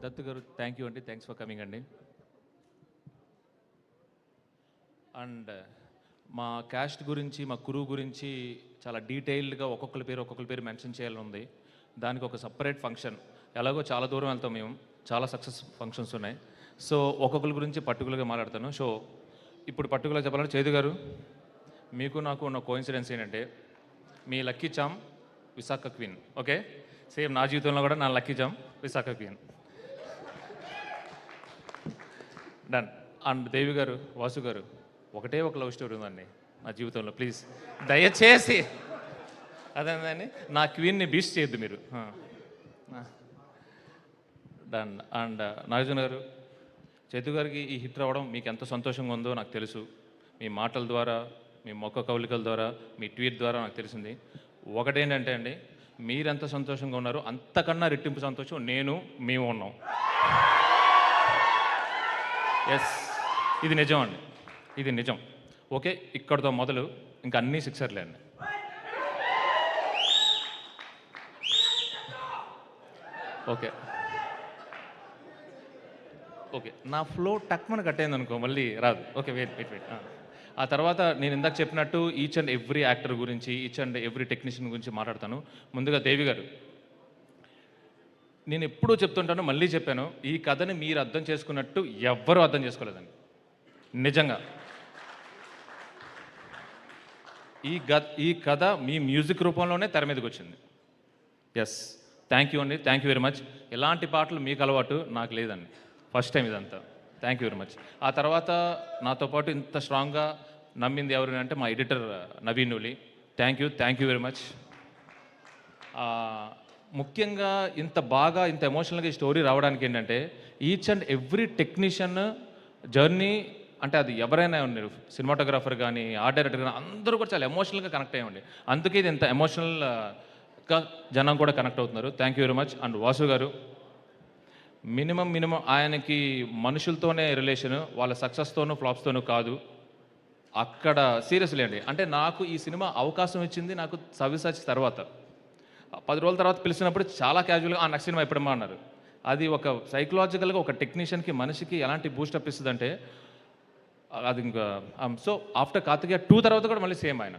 దత్తు గారు thank you అండి, thanks for coming అండి. అండ్ మా క్యాస్ట్ గురించి, మా కురువు గురించి చాలా డీటెయిల్డ్గా ఒక్కొక్కరి పేరు మెన్షన్ చేయాలని ఉంది. దానికి ఒక సపరేట్ ఫంక్షన్, ఎలాగో చాలా దూరం వెళ్తాం మేము, చాలా సక్సెస్ ఫంక్షన్స్ ఉన్నాయి. సో ఒక్కొక్కరి గురించి పర్టికులర్గా మాట్లాడతాను. సో ఇప్పుడు పర్టికులర్గా చెప్పాలంటే చేదు గారు, మీకు నాకు ఉన్న కోఇన్సిడెన్స్ ఏంటంటే, మీ lucky charm Visakha queen. Okay, same నా జీవితంలో కూడా నా lucky charm Visakha queen. Done. And Devi garu, Vasu గారు, ఒకటే ఒక లవ్ స్టోరీ ఉందండి నా జీవితంలో. ప్లీజ్ దయచేసి అదేందండి, నా క్వీన్ని బీస్ట్ చేయొద్దు మీరు. డన్. అండ్ నాగార్జున గారు, చైతు గారికి ఈ హిట్ రావడం మీకు ఎంత సంతోషంగా ఉందో నాకు తెలుసు. మీ మాటల ద్వారా, మీ మొక్క కౌలికల ద్వారా, మీ ట్వీట్ ద్వారా నాకు తెలిసింది. ఒకటేంటంటే అండి, మీరెంత సంతోషంగా ఉన్నారో అంతకన్నా రెట్టింపు సంతోషం మేము ఉన్నాం. ఎస్, ఇది నిజం అండి, ఇది నిజం. ఓకే, ఇక్కడితో మొదలు ఇంకా అన్నీ సిక్సర్లే అండి. ఓకే ఓకే, నా ఫ్లో టక్మని కట్టేది అనుకో, మళ్ళీ రాదు. Okay, wait. ఆ తర్వాత నేను ఇందాక చెప్పినట్టు ఈచ్ అండ్ ఎవ్రీ యాక్టర్ గురించి, ఈచ్ అండ్ ఎవ్రీ టెక్నీషియన్ గురించి మాట్లాడతాను. ముందుగా దేవి గారు, నేను ఎప్పుడూ చెప్తుంటాను, మళ్ళీ చెప్పాను, ఈ కథని మీరు అర్థం చేసుకున్నట్టు ఎవ్వరూ అర్థం చేసుకోలేదండి, నిజంగా. ఈ కథ మీ మ్యూజిక్ రూపంలోనే తెర మీదకి వచ్చింది. ఎస్, థ్యాంక్ యూ అండి, థ్యాంక్ యూ వెరీ మచ్. ఇలాంటి పాటలు మీకు అలవాటు, నాకు లేదండి, ఫస్ట్ టైం ఇదంతా. Thank you very much. ఆ తర్వాత నాతో పాటు ఇంత స్ట్రాంగ్గా నమ్మింది ఎవరు అంటే మా editor Naveen Nuli. Thank you very much. ముఖ్యంగా ఇంత బాగా, ఇంత ఎమోషనల్గా ఈ స్టోరీ రావడానికి ఏంటంటే, each and every technician journey, అంటే అది ఎవరైనా ఉన్నారు, సినిమాటోగ్రాఫర్ కానీ, ఆర్ట్ డైరెక్టర్ కానీ, అందరూ కూడా చాలా ఎమోషనల్గా కనెక్ట్ అయ్యండి. అందుకే ఇది ఇంత ఎమోషనల్గా జనం కూడా కనెక్ట్ అవుతున్నారు. Thank you very much. And Vasu గారు, మినిమం ఆయనకి మనుషులతోనే రిలేషను, వాళ్ళ సక్సెస్తోనూ ఫ్లాప్స్తోనూ కాదు. అక్కడ సీరియస్లీ అండి, అంటే నాకు ఈ సినిమా అవకాశం ఇచ్చింది నాకు సవ్యసాచి తర్వాత. 10 రోజుల తర్వాత పిలిచినప్పుడు చాలా క్యాజువల్గా నెక్స్ట్ సినిమా ఎప్పుడమ్మా అన్నారు. అది ఒక సైకలాజికల్గా ఒక టెక్నీషియన్కి, మనిషికి ఎలాంటి బూస్టప్ ఇస్తుందంటే అది ఇంకా. సో ఆఫ్టర్ కార్తికేయ 2 తర్వాత కూడా మళ్ళీ సేమ్ ఆయన.